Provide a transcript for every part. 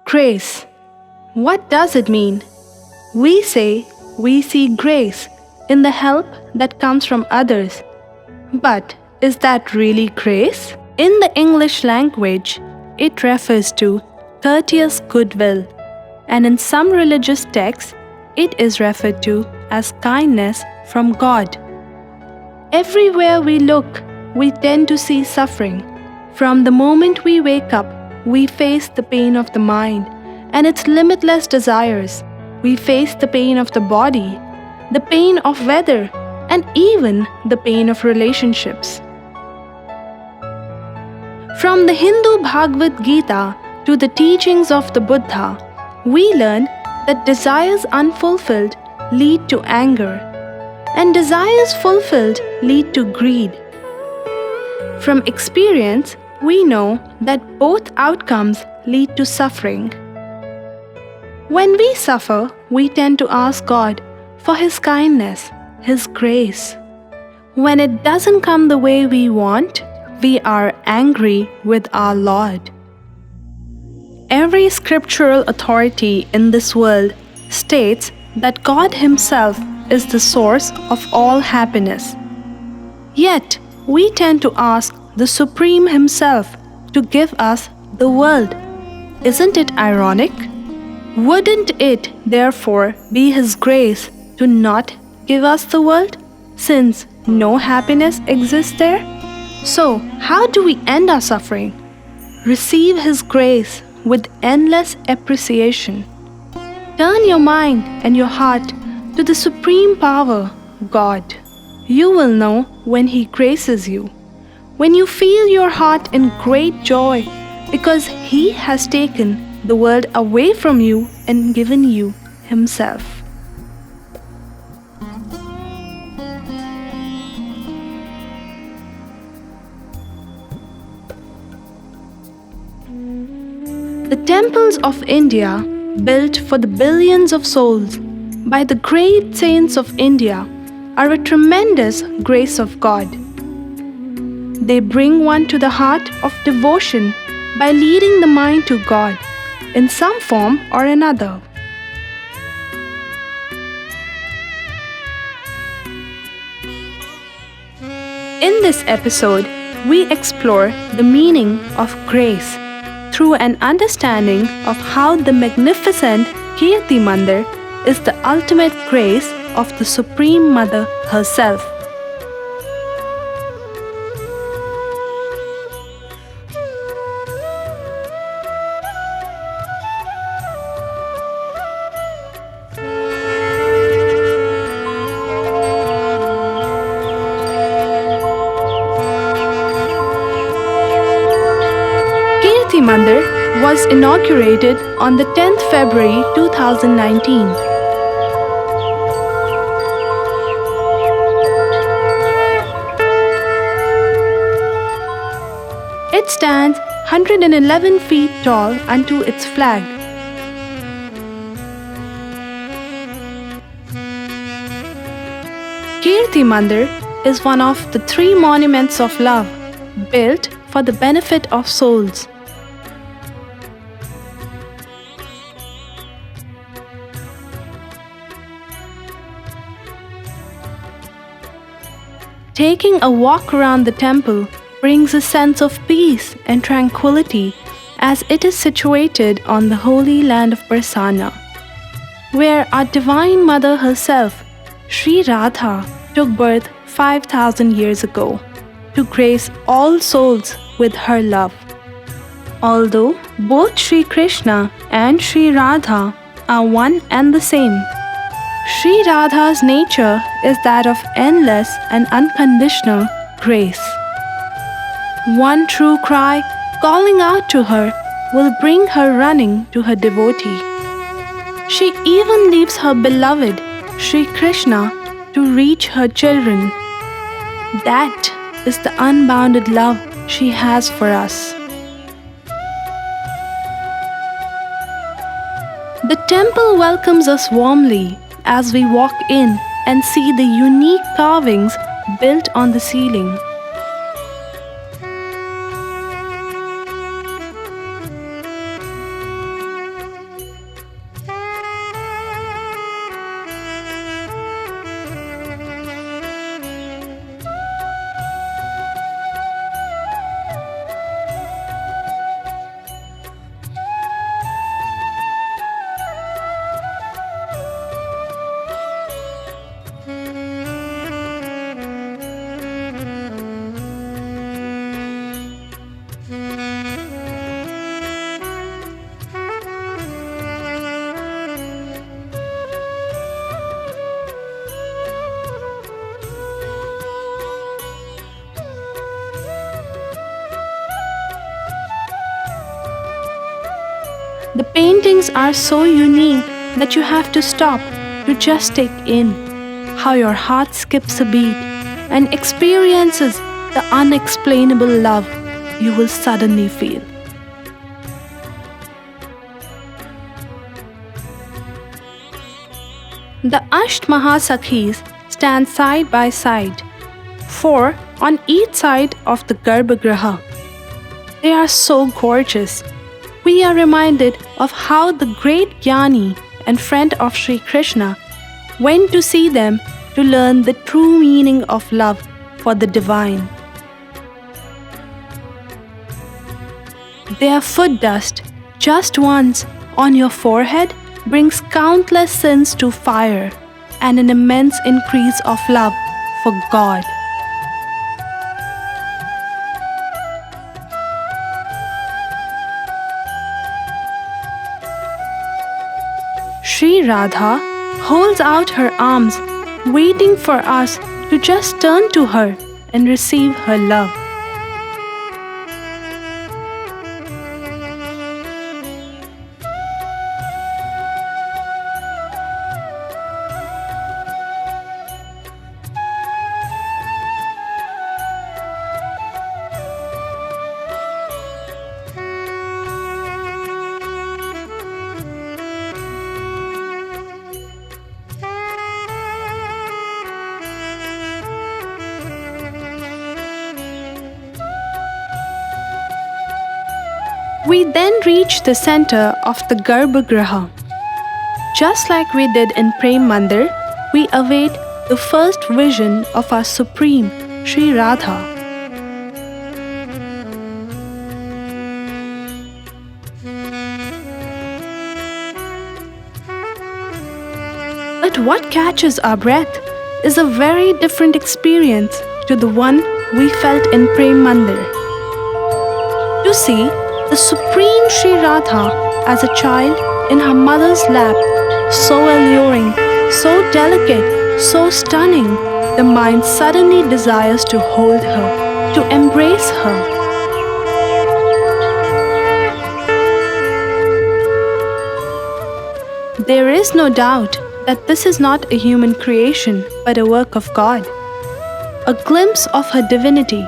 Grace. What does it mean? We say we see grace in the help that comes from others. But is that really grace? In the English language, it refers to courteous goodwill, and in some religious texts, it is referred to as kindness from God. Everywhere we look, we tend to see suffering. From the moment we wake up, we face the pain of the mind and its limitless desires. We face the pain of the body, the pain of weather, and even the pain of relationships. From the Hindu Bhagavad Gita to the teachings of the Buddha, we learn that desires unfulfilled lead to anger, and desires fulfilled lead to greed. From experience, we know that both outcomes lead to suffering. When we suffer, we tend to ask God for His kindness, His grace. When it doesn't come the way we want, we are angry with our Lord. Every scriptural authority in this world states that God Himself is the source of all happiness. Yet, we tend to ask the Supreme Himself to give us the world. Isn't it ironic? Wouldn't it, therefore, be His grace to not give us the world, since no happiness exists there? So, how do we end our suffering? Receive His grace with endless appreciation. Turn your mind and your heart to the Supreme Power, God. You will know when He graces you, when you feel your heart in great joy because He has taken the world away from you and given you Himself. The temples of India, built for the billions of souls by the great saints of India, are a tremendous grace of God. They bring one to the heart of devotion by leading the mind to God in some form or another. In this episode, we explore the meaning of grace through an understanding of how the magnificent Kirti Mandir is the ultimate grace of the Supreme Mother herself. Kirti Mandir was inaugurated on the 10th February 2019. It stands 111 feet tall unto its flag. Kirti Mandir is one of the 3 monuments of love built for the benefit of souls. Taking a walk around the temple brings a sense of peace and tranquility as it is situated on the holy land of Barsana, where our Divine Mother herself, Sri Radha, took birth 5,000 years ago to grace all souls with her love. Although both Sri Krishna and Sri Radha are one and the same, Sri Radha's nature is that of endless and unconditional grace. One true cry calling out to her will bring her running to her devotee. She even leaves her beloved, Sri Krishna, to reach her children. That is the unbounded love she has for us. The temple welcomes us warmly as we walk in and see the unique carvings built on the ceiling. The paintings are so unique that you have to stop to just take in how your heart skips a beat and experiences the unexplainable love you will suddenly feel. The Asht Mahasakhis stand side by side, 4 on each side of the Garbhagriha. They are so gorgeous. We are reminded of how the great Jnani and friend of Sri Krishna went to see them to learn the true meaning of love for the divine. Their foot dust, just once on your forehead, brings countless sins to fire and an immense increase of love for God. Sri Radha holds out her arms, waiting for us to just turn to her and receive her love. We then reach the center of the Garbhagriha. Just like we did in Prem Mandir, we await the first vision of our Supreme, Sri Radha. But what catches our breath is a very different experience to the one we felt in Prem Mandir. To see the Supreme Sri Radha as a child in her mother's lap, so alluring, so delicate, so stunning, the mind suddenly desires to hold her, to embrace her. There is no doubt that this is not a human creation but a work of God, a glimpse of her divinity.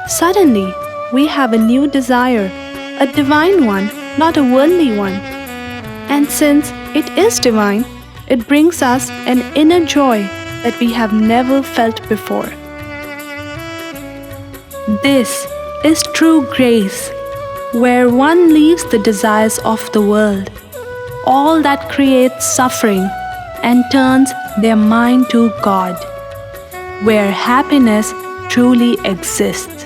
Suddenly, we have a new desire, a divine one, not a worldly one. And since it is divine, it brings us an inner joy that we have never felt before. This is true grace, where one leaves the desires of the world, all that creates suffering, and turns their mind to God, where happiness truly exists.